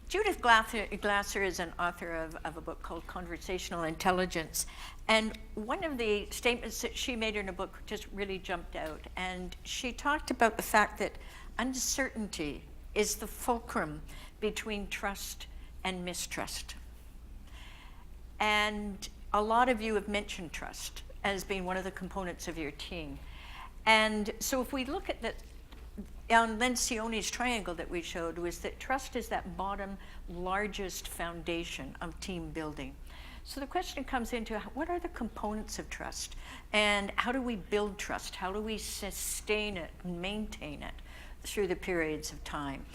Judith Glasser is an author of a book called Conversational Intelligence. And one of the statements that she made in a book just really jumped out. And she talked about the fact that uncertainty is the fulcrum between trust and mistrust. And a lot of you have mentioned trust as being one of the components of your team. And so if we look at that, on Lencioni's triangle that we showed, was that trust is that bottom largest foundation of team building. So the question comes into what are the components of trust, and how do we build trust? How do we sustain it and maintain it through the periods of time?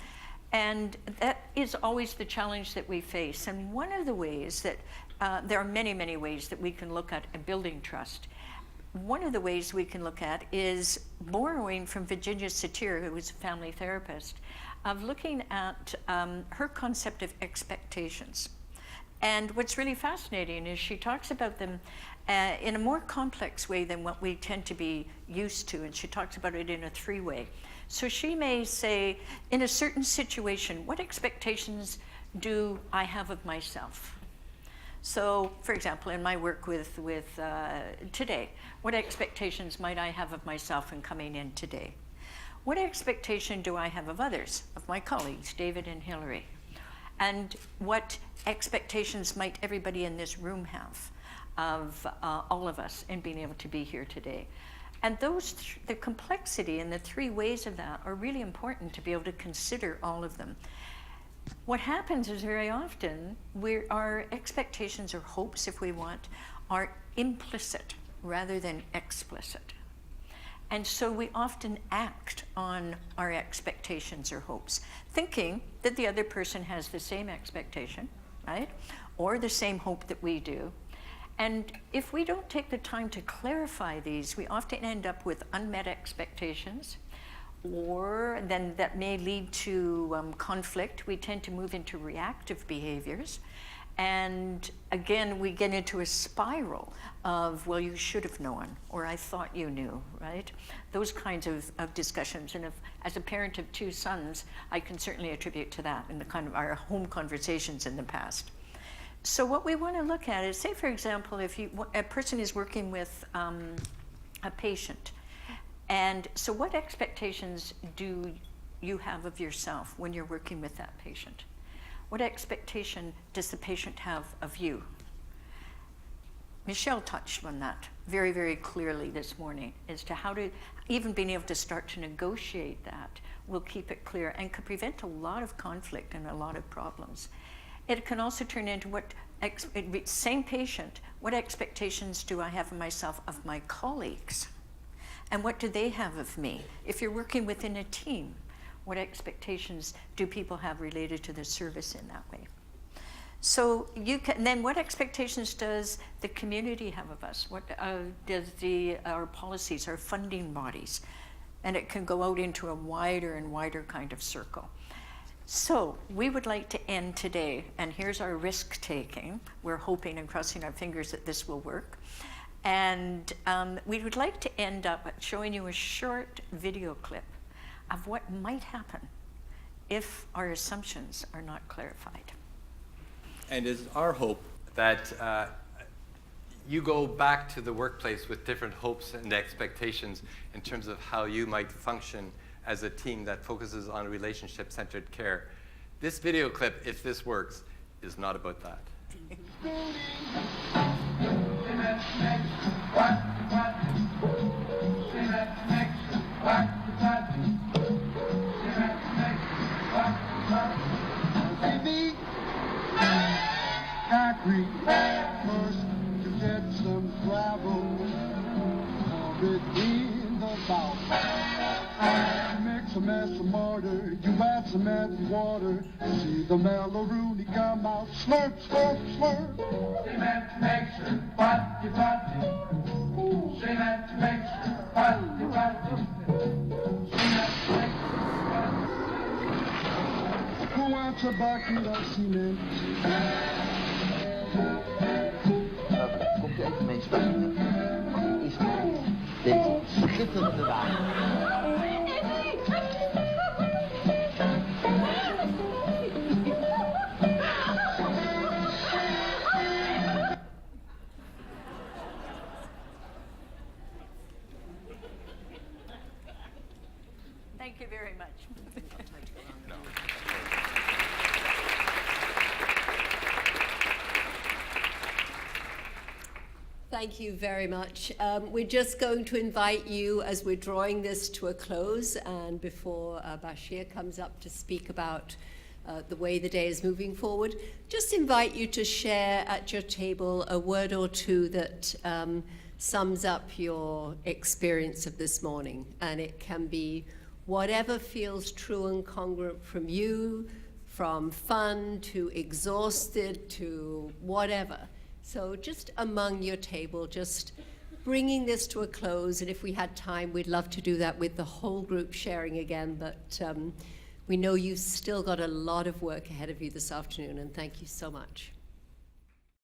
And that is always the challenge that we face. And one of the ways that, there are many, many ways that we can look at building trust. One of the ways we can look at is borrowing from Virginia Satir, who was a family therapist, of looking at her concept of expectations. And what's really fascinating is she talks about them in a more complex way than what we tend to be used to, and she talks about it in a three-way. So she may say, in a certain situation, what expectations do I have of myself? So, for example, in my work with today, what expectations might I have of myself in coming in today? What expectation do I have of others, of my colleagues, David and Hilary? And what expectations might everybody in this room have of all of us in being able to be here today? And the complexity and the three ways of that are really important to be able to consider all of them. What happens is very often our expectations or hopes, if we want, are implicit rather than explicit. And so we often act on our expectations or hopes, thinking that the other person has the same expectation, right? Or the same hope that we do. And if we don't take the time to clarify these, we often end up with unmet expectations, or then that may lead to conflict. We tend to move into reactive behaviors. And again, we get into a spiral of, well, you should have known, or I thought you knew, right? Those kinds of discussions. And as a parent of two sons, I can certainly attribute to that in the kind of our home conversations in the past. So what we want to look at is, say, for example, if a person is working with a patient, and so what expectations do you have of yourself when you're working with that patient? What expectation does the patient have of you? Michelle touched on that very, very clearly this morning as to how to, even being able to start to negotiate that will keep it clear and could prevent a lot of conflict and a lot of problems. It can also turn into same patient, what expectations do I have of myself, of my colleagues? And what do they have of me? If you're working within a team, what expectations do people have related to the service in that way? So then what expectations does the community have of us? What does our policies, our funding bodies? And it can go out into a wider and wider kind of circle. So we would like to end today, and here's our risk taking. We're hoping and crossing our fingers that this will work. And we would like to end up showing you a short video clip of what might happen if our assumptions are not clarified. And it's our hope that you go back to the workplace with different hopes and expectations in terms of how you might function as a team that focuses on relationship-centered care. This video clip, if this works, is not about that. First to get some gravel, pour it in the bowl. Mix a mess of mortar, you add some empty water, see the mellow-rooney come out, slurp, slurp, slurp. Cement mixer, potty, potty. Cement mixer, potty, potty. Cement mixer, potty. Who wants a bucket of cement? Komt u even meespelen? Is deze schitterende wagen. Thank you very much. Thank you very much. We're just going to invite you, as we're drawing this to a close, and before Bashir comes up to speak about the way the day is moving forward, just invite you to share at your table a word or two that sums up your experience of this morning. And it can be whatever feels true and congruent from you, from fun to exhausted to whatever. So just among your table, just bringing this to a close. And if we had time, we'd love to do that with the whole group sharing again. But we know you've still got a lot of work ahead of you this afternoon, and thank you so much.